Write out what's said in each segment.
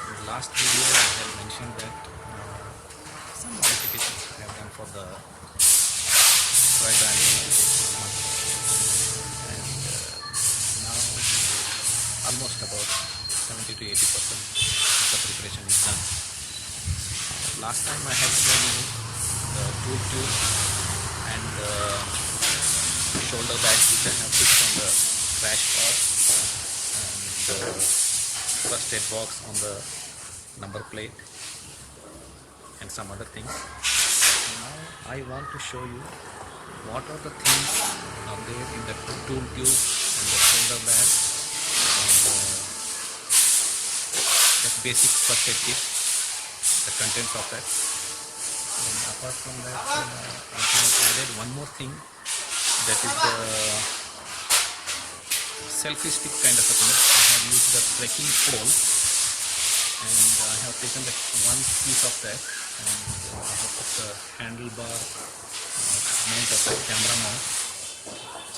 In the last video I had mentioned that some modifications I have done for the fried onion and now almost about 70 to 80% the preparation is done. Last time I had shown you the tool tube and the shoulder bags which I have fixed on the crash bar and the first aid box on the number plate and some other things. Now I want to show you what are the things are there in the tool tube and the shoulder bag and the basic first aid kit, the contents of that. And apart from that, I have added one more thing, that is the selfie stick kind of a thing. I have used the trekking pole and I have taken that one piece of that and I have put the handlebar mount of the camera mount.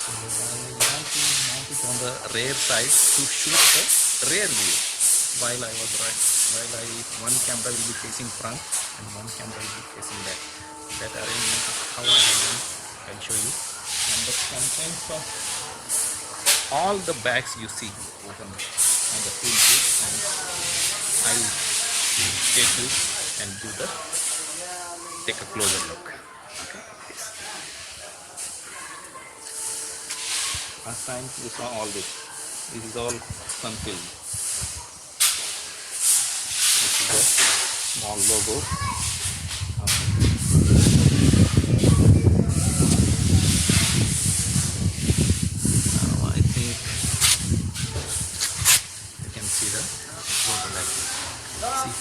So I want to mount it on the rear side to shoot the rear view while one camera will be facing front and one camera will be facing back. That arrangement is how I have done. I'll show you. And the contents of all the bags you see open on the tool tube, and I will take this and take a closer look. Okay. Last time you saw all this. This is all sun film. This is the small logo.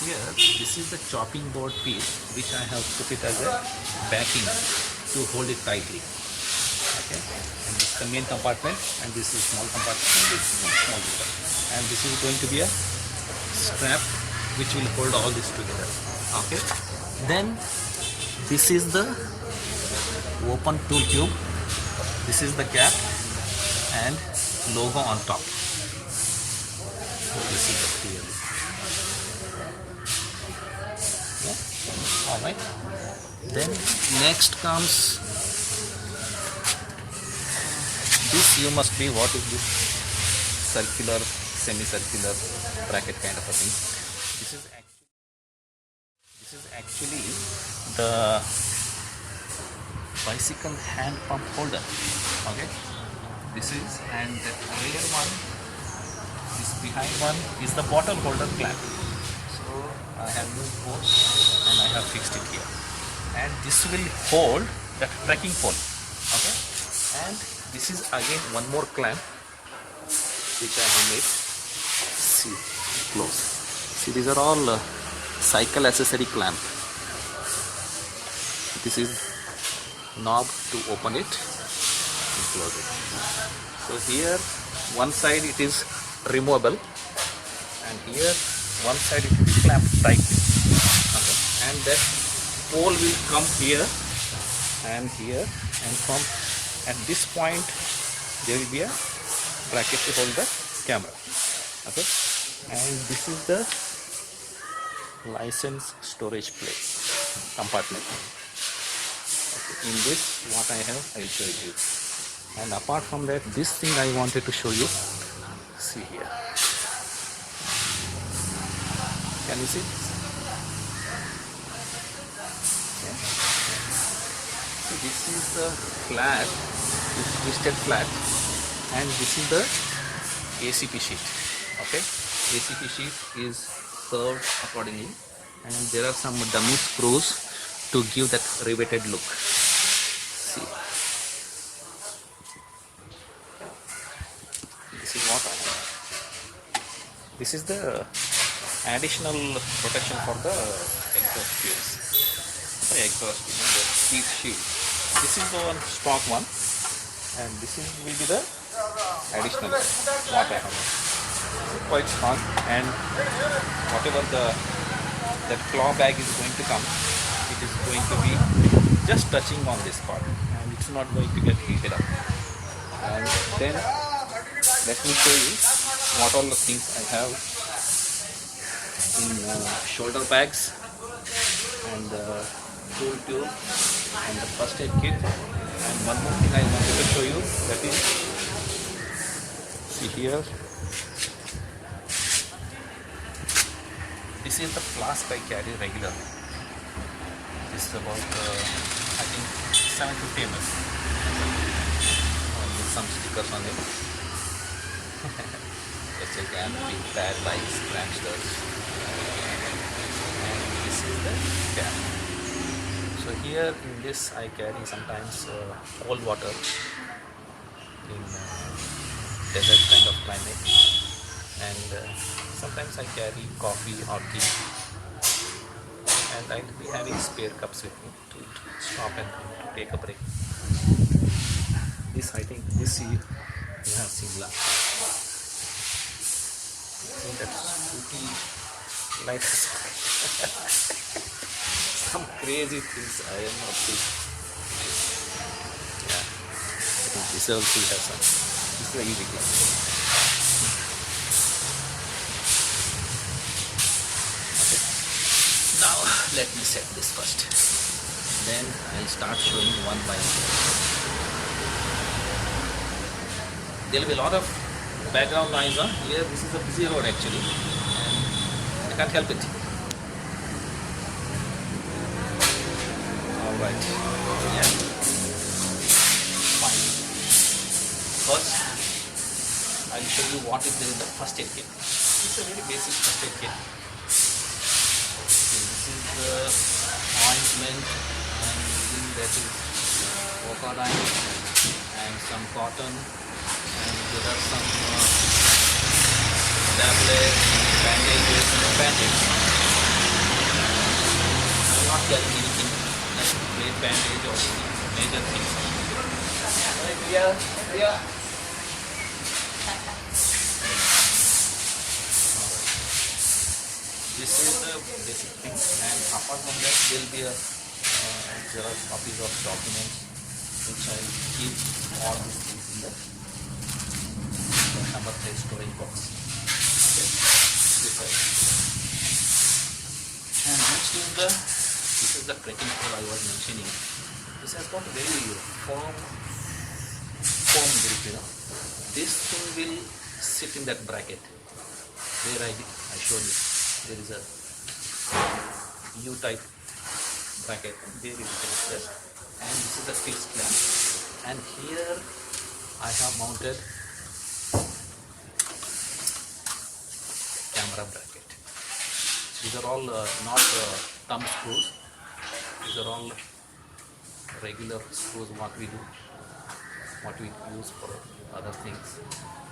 Here, this is the chopping board piece which I have put it as a backing to hold it tightly. Okay, and this is the main compartment, and this is small compartment, and this is small compartment, and this is going to be a strap which will hold all this together. Okay, then this is the open tool tube. This is the cap and logo on top. This is the clearly. Alright, then next comes this. You must be, what is this? Circular, semicircular bracket kind of a thing. This is actually the bicycle hand pump holder. Okay, this is, and the rear one, this behind one is the bottle holder clamp. I have used both and I have fixed it here, and this will hold that trekking pole. Okay, and this is again one more clamp which I have made. See close. See, these are all cycle accessory clamp. This is knob to open it and close it. So here one side it is removable, and here one side it will be clamped tightly. Okay. And that pole will come here and here, and from at this point there will be a bracket to hold the camera. Okay, and this is the license storage place compartment. Okay. In this, what I have, I will show you. And apart from that, this thing I wanted to show you. See here. Can you see? Okay. So this is the flat, this twisted flat, and this is the ACP sheet. Okay, ACP sheet is served accordingly, and there are some dummy screws to give that riveted look. See, this is what I have. This is the additional protection for the exhaust fuels. The exhaust, the heat shield. This is the one stock one, and this is will be the additional one, what I have. Quite strong, and whatever that claw bag is going to come, it is going to be just touching on this part, and it's not going to get heated up. And then let me show you what all the things I have in shoulder bags and tool tube and the first aid kit. And one more thing I wanted to show you, that is, see here, this is the flask I carry regularly. This is about I think 750 ml with some stickers on it. Let's check and big bad lights, pranksters. And this is the cap. So here in this I carry sometimes cold water in desert kind of climate, and sometimes I carry coffee or tea, and I'll be having spare cups with me to stop and take a break. This, I think this you have seen last. I think that's pretty like some crazy things I am not seeing. Yeah, I think this also has some. This is a easy class. Okay. Now let me set this first. Then I'll start showing one by one. There will be a lot of background noise. Here this is a busy road actually, and I can't help it. Alright, yeah, fine. First, I'll show you what is there in the first aid kit. It's a very basic first aid kit. Okay, this is the ointment, and within that is Vocodine and some cotton, and there are some tablets, bandages, and bandages. I'm not carrying anything like great bandage or any major things. Yeah. This is the basic thing, and apart from that there will be a xerox copies of documents which I will keep all these things in the number 3 storage box. Okay. This side. And next is the trekking pole I was mentioning. This has got a very firm grip, This thing will sit in that bracket where I showed you. There is a U-type bracket, there it is, and this is the fixed clamp, and here I have mounted camera bracket. These are all not thumb screws, these are all regular screws what we use for other things.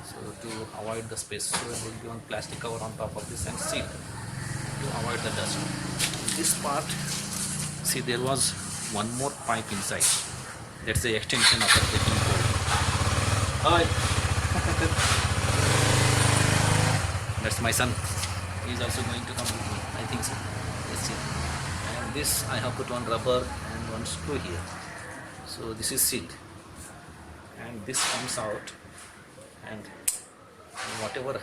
So to avoid the space, so there will be one plastic cover on top of this and seal to avoid the dust. This part, see, there was one more pipe inside. That's the extension of the trekking pole. Hi. That's my son. He's also going to come with me. I think so. Let's see. And this I have put one rubber and one screw here. So this is sealed. And this comes out, and whatever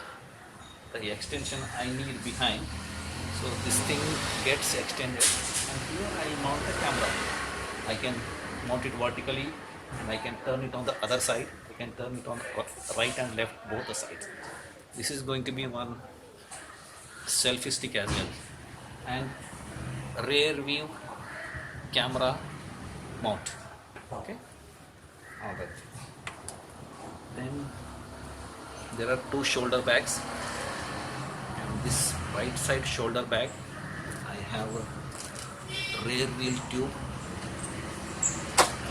the extension I need behind, so this thing gets extended, and here I mount the camera. I can mount it vertically, and I can turn it on the other side. I can turn it on the right and left, both the sides. This is going to be one selfie stick as well, and rear view camera mount. Okay, all right. Then there are two shoulder bags, and this right side shoulder bag I have a rear wheel tube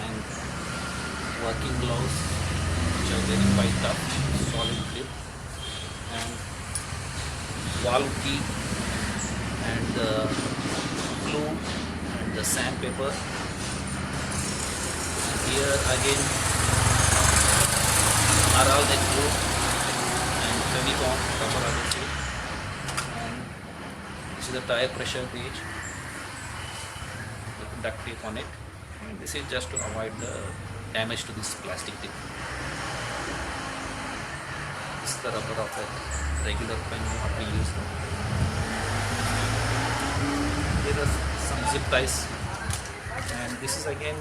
and working gloves which are very quite tough, solid grip, and valve key and the glue and the sandpaper. Here again are all the glue and Fevicol rubber adhesive, and this is the tire pressure gauge with duct tape on it, and this is just to avoid the damage to this plastic tip. This is the rubber of that regular pen what we use now. There are some zip ties, and this is again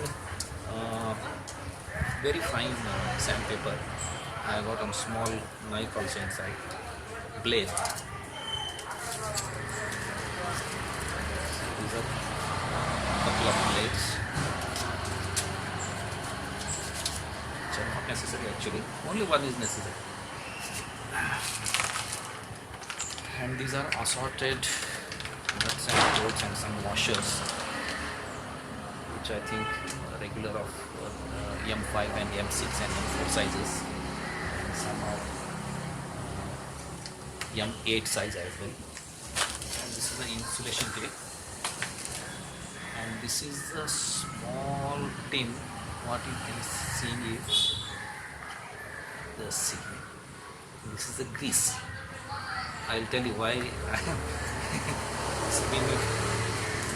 very fine sandpaper. I got a small knife also inside, blade. These are couple of blades which are not necessary actually, only one is necessary. And these are assorted nuts and bolts and some washers which I think regular of M5 and M6 and M4 sizes, and some of M8 size as well. And this is the insulation tape, and this is a small tin. What you can see is the seal. This is the grease. I'll tell you why I am spinning.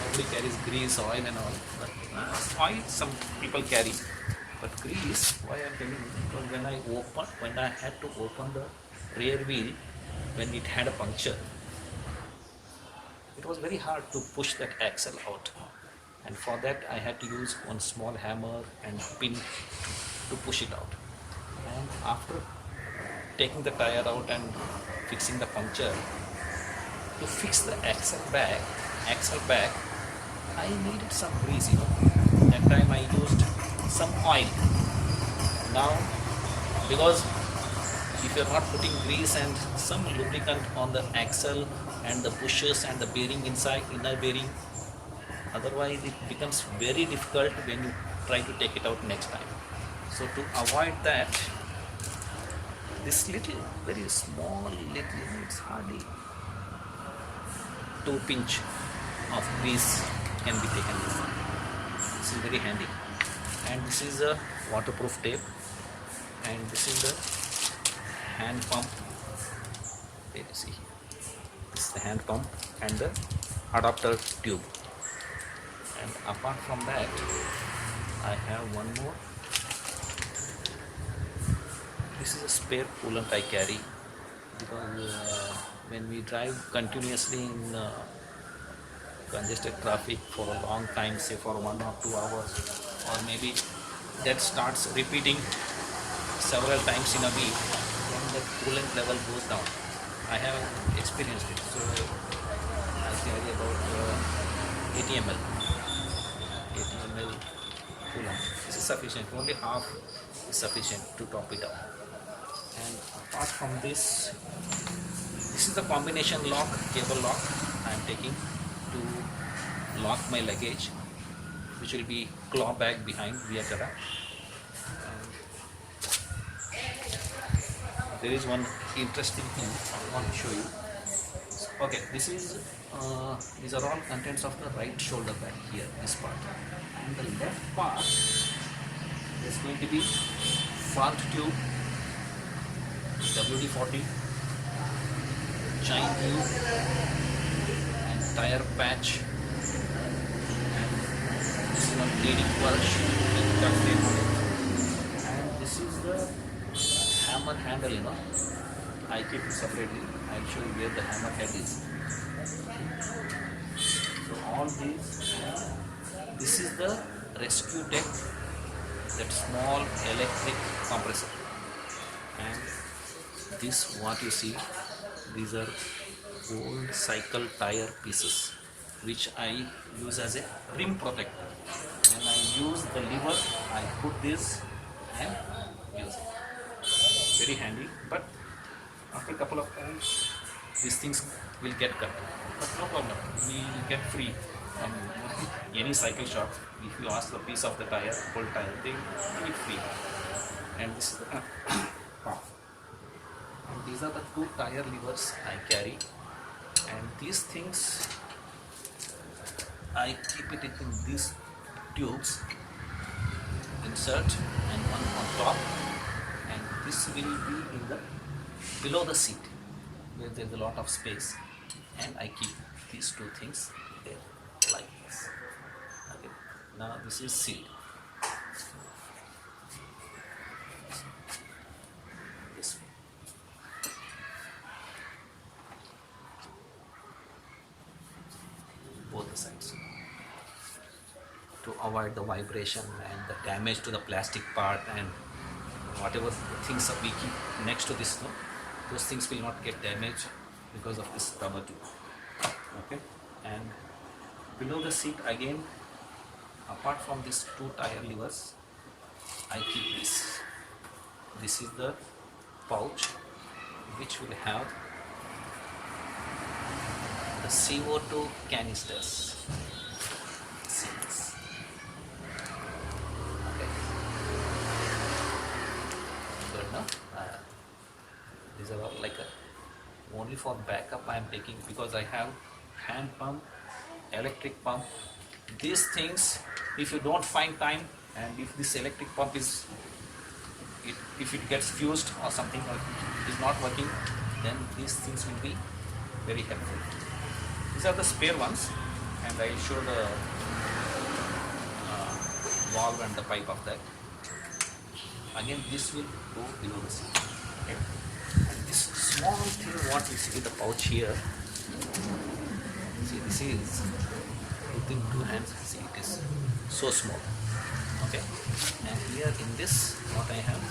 Nobody carries grease, oil and all, but oil some people carry, but grease, why I'm telling you, because when I had to open the rear wheel when it had a puncture, it was very hard to push that axle out, and for that I had to use one small hammer and pin to push it out. And after taking the tire out and fixing the puncture, to fix the axle back, I needed some grease, That time I used some oil. Now, because if you're not putting grease and some lubricant on the axle and the pushers and the bearing inside, inner bearing, otherwise it becomes very difficult when you try to take it out next time. So to avoid that, this little, very small little, it's hardly 2 pinch of grease can be taken this one. This is very handy. And this is a waterproof tape, and this is the hand pump. There you see, this is the hand pump and the adapter tube. And apart from that, I have one more. This is a spare coolant I carry, because when we drive continuously in congested traffic for a long time, say for 1 or 2 hours, or maybe that starts repeating several times in a week, then the coolant level goes down. I have experienced it, so I carry about 80 ml coolant. This is sufficient, only half is sufficient to top it up. And apart from this is the combination lock, cable lock I am taking to lock my luggage, which will be claw bag behind via Tara. There is one interesting thing I want to show you. Okay, this is these are all contents of the right shoulder bag here, this part, and the left part is going to be front tube, WD-40, chain tube, and tire patch, and this is one bleeding brush with duct tape on it, and this is the hammer handle, I keep it separately. I'll show you where the hammer head is. So all these, this is the rescue deck, that small electric compressor, and this what you see, these are old cycle tire pieces which I use as a rim protector. When I use the lever, I put this and use it. Very handy, but after a couple of times these things will get cut, but no problem, we will get free from any cycle shop. If you ask the piece of the tire, whole tire, they give it free. And this is the pump. And these are the 2 tire levers I carry, and these things I keep it in these tubes, insert, and one on top, and this will be in the below the seat where there is a lot of space, and I keep these 2 things there like this. Okay, now this is sealed. This way. the sides to avoid the vibration and the damage to the plastic part and whatever things that we keep next to this, no, those things will not get damaged because of this rubber tube. Okay, and below the seat again, apart from these two tire levers, I keep this. This is the pouch which will have the CO2 canisters. Seals. Okay. Good enough. These are all like only for backup I am taking, because I have hand pump, electric pump. These things, if you don't find time, and if this electric pump is, if it gets fused or something, or is not working, then these things will be very helpful. These are the spare ones, and I will show the valve and the pipe of that. Again, this will go below the seat. Okay. And this small thing, what we see, the pouch here. See, this is within two hands. See, it is so small. Okay. And here in this, what I have,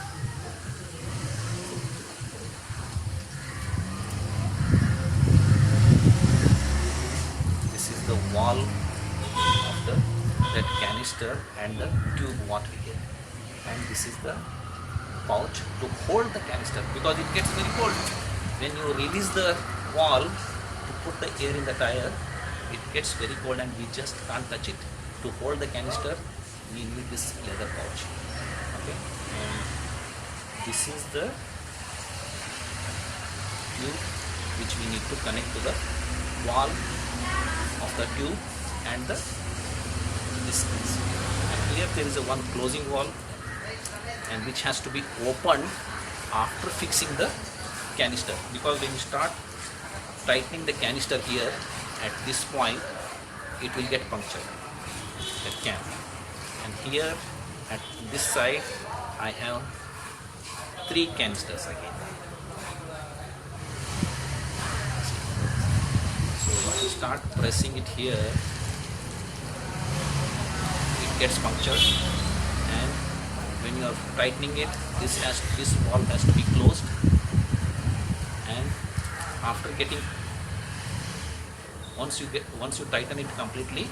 this is the wall of that canister and the tube what we get, and this is the pouch to hold the canister, because it gets very cold when you release the wall to put the air in the tire. It gets very cold and we just can't touch it. To hold the canister, we need this leather pouch. Okay, and this is the tube which we need to connect to the wall of the tube and the distance. And here there is a one closing valve, and which has to be opened after fixing the canister, because when you start tightening the canister here at this point, it will get punctured, that can. And here at this side I have 3 canisters again. So when you start pressing it here, it gets punctured, and when you are tightening it, this valve has to be closed, and after getting, once you tighten it completely,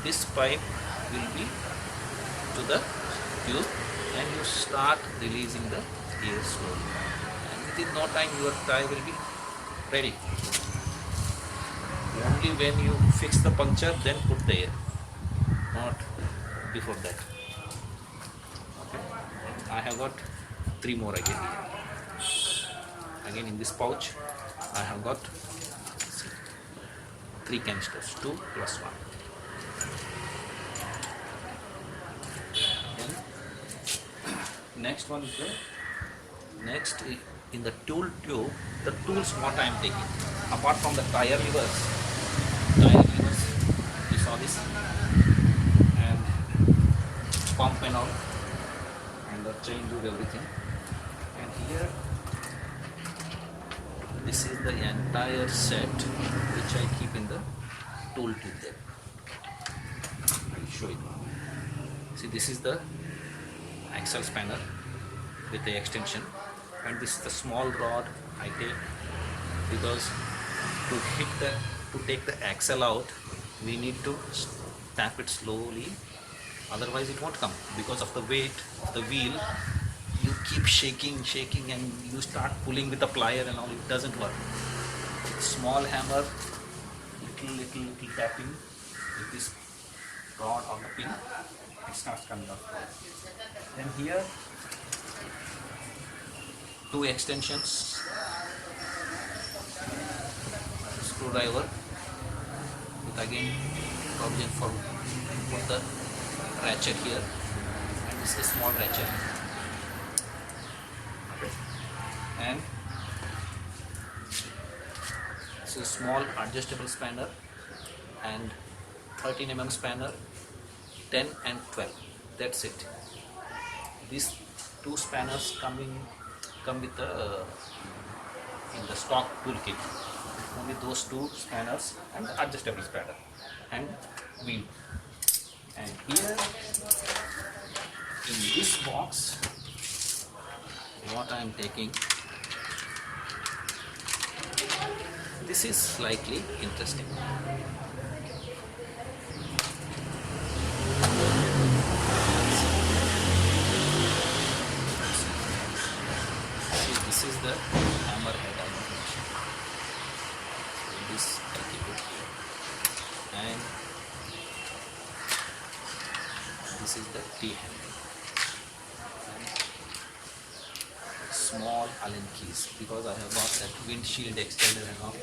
this pipe will be to the tube, and you start releasing the air slowly, and within no time your tire will be ready. Only when you fix the puncture, then put the air, not before that. Okay. I have got 3 more again here. Again in this pouch I have got 3 canisters, 2 plus 1. Then next one is in the tool tube, the tools what I am taking, apart from the tire levers, you saw this, and pump and all, and the chain tube, everything. And here, this is the entire set which I keep in the tool tube there. I will show you. See, this is the axle spanner with the extension, and this is the small rod I take, because to take the axle out, we need to tap it slowly, otherwise it won't come, because of the weight of the wheel. You keep shaking and you start pulling with a plier and all, it doesn't work. Small hammer, little tapping with this rod or the pin, it starts coming out. Then here, 2 extensions, screwdriver with again provision for put the ratchet here, and this is a small ratchet. Okay. And this is a small adjustable spanner, and 13 mm spanner, 10 and 12. That's it. These 2 spanners come with the in the stock toolkit. with those two spanners and the adjustable spanner and wheel. And here in this box, what I am taking, this is slightly interesting. See, this is the hammerhead I mentioned. So this I keep it here, and this is the T-handle. Small Allen keys, because I have got that windshield extender and all.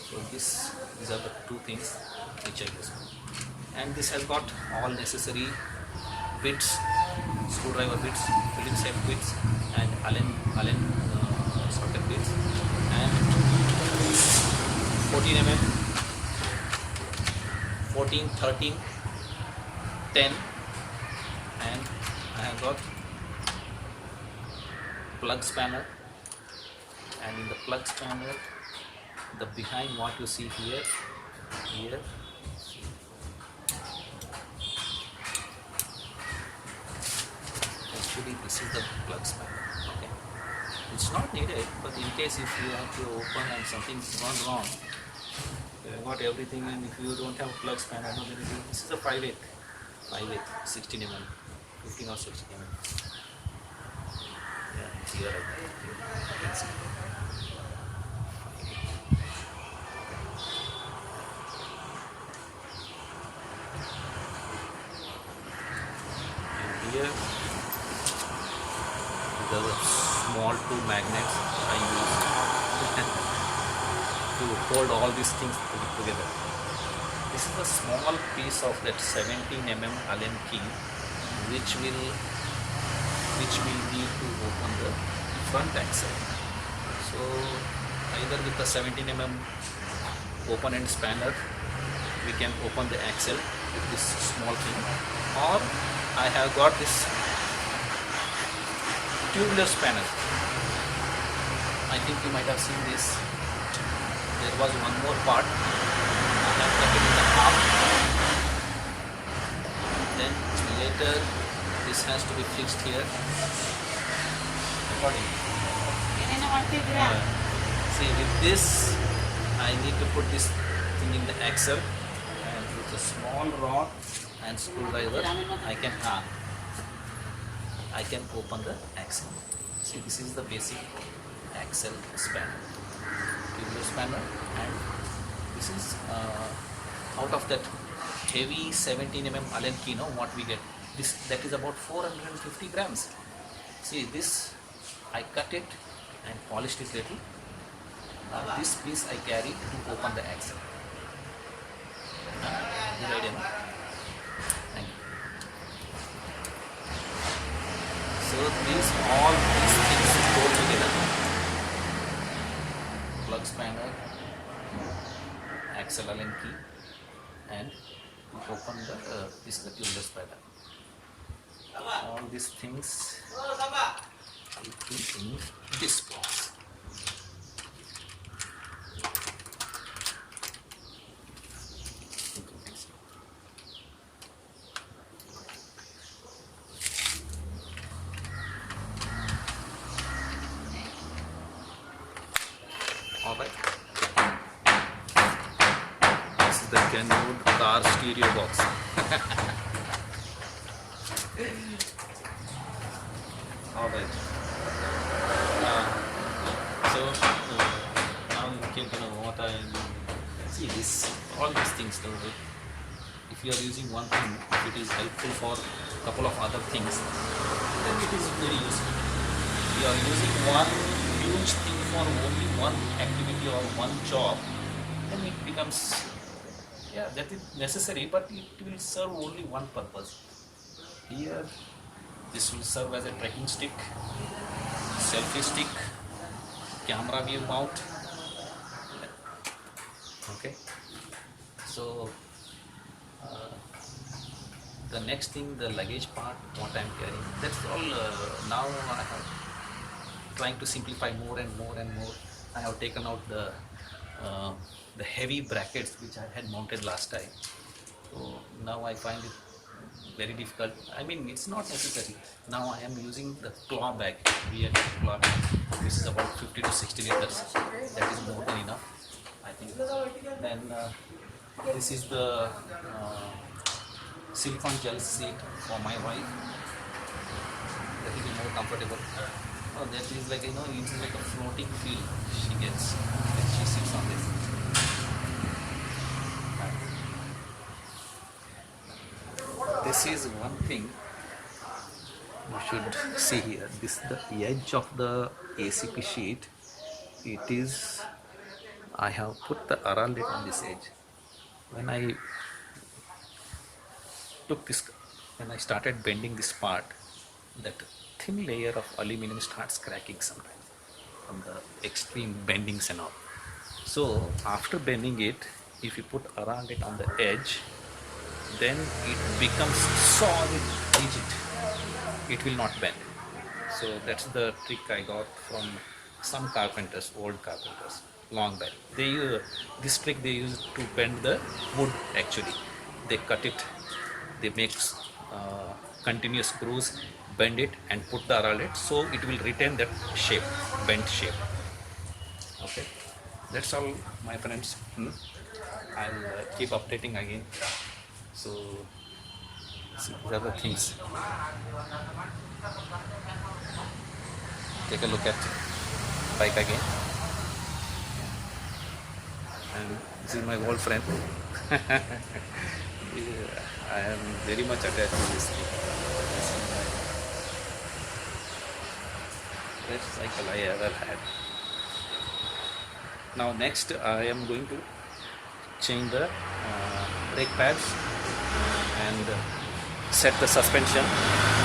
So these are the two things which I use. And this has got all necessary bits, screwdriver bits, Phillips head bits, and Allen socket bits, and 14 mm, 14, 13, 10, and I have got plug spanner, and in the plug spanner, the behind what you see here, actually this is the plug spanner. Okay, it's not needed, but in case if you have to open and something's gone wrong, you have got everything, and if you don't have plug spanner, no, then this is a 5/8, 16 mm, 15 or 16 mm. Yeah, here I can see. And here the small two magnets I use to hold all these things together. This is a small piece of that 17 mm Allen key, which we need to open the front axle. So either with the 17 mm open end spanner we can open the axle with this small thing, or I have got this tubular spanner. I think you might have seen this. There was one more part. I have cut it in the half. Then later this has to be fixed here accordingly. See, with this I need to put this thing in the axle, and with a small rod and screwdriver I can open the axle. See, this is the basic axle spanner, tubular spanner, and this is out of that heavy 17 mm Allen key. Now what we get, this that is about 450 grams. See, this I cut it and polished it little. This piece I carry to open the axle. Good idea, no? Thank you. So all these things go together: plug spanner, axle Allen key, and to open the this is the tubular spanner. All these things in this box. Alright. This is the Kenwood car stereo box. Alright. Now you came to know what I see. All these things, though, if you are using one thing, if it is helpful for a couple of other things, then it is very useful. If you are using one huge thing for only one activity or one job, then it becomes, yeah, that is necessary, but it will serve only one purpose. Here, this will serve as a trekking stick, selfie stick, camera view mount. Okay, so the next thing, the luggage part, what I am carrying, that's all. Now I have trying to simplify more and more and more. I have taken out the uh, the heavy brackets which I had mounted last time. So now I find it very difficult. I mean, it's not necessary. Now I am using the claw bag, real claw bag. This is about 50 to 60 liters. That is more than enough, I think. Then this is the silicone gel seat for my wife. That will be more comfortable. Oh, that is like, it's like a floating feel she gets when she sits on this. This is one thing you should see here. This the edge of the ACP sheet. It is. I have put the Aralit on this edge. When I took this, when I started bending this part, that thin layer of aluminum starts cracking sometimes from the extreme bendings and all. So after bending it, if you put Aralit on the edge, then it becomes solid, rigid. It will not bend. So that's the trick I got from some carpenters, old carpenters, long back. They use this trick. They use to bend the wood. Actually, they cut it. They make continuous grooves, bend it, and put the Aralit, so it will retain that shape, bent shape. Okay, that's all, my friends. I'll keep updating again. So these are the things. Take a look at bike again. And this is my old friend. I am very much attached to this thing. This is my best cycle I ever had. Now next I am going to change the brake pads and set the suspension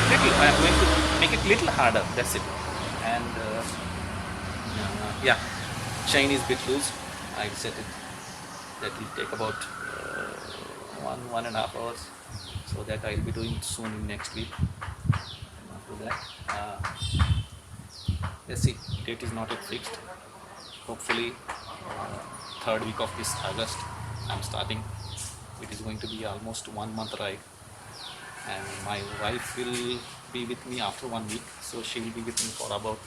little. I am going to make it little harder, that's it. And yeah, chain is bit loose. I set it. That will take about 1.5 hours, so that I will be doing soon in next week. After that, let's see, date is not yet fixed. Hopefully third week of this August I'm starting. It is going to be almost 1 month ride, and my wife will be with me after 1 week, so she will be with me for about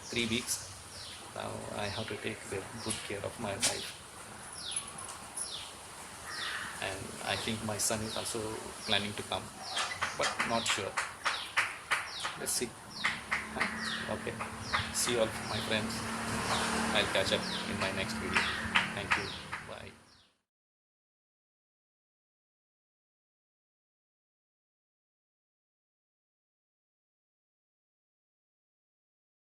3 weeks. Now I have to take good care of my wife, and I think my son is also planning to come, but not sure. Let's see. Okay, see you all, my friends. I'll catch up in my next video. Thank you.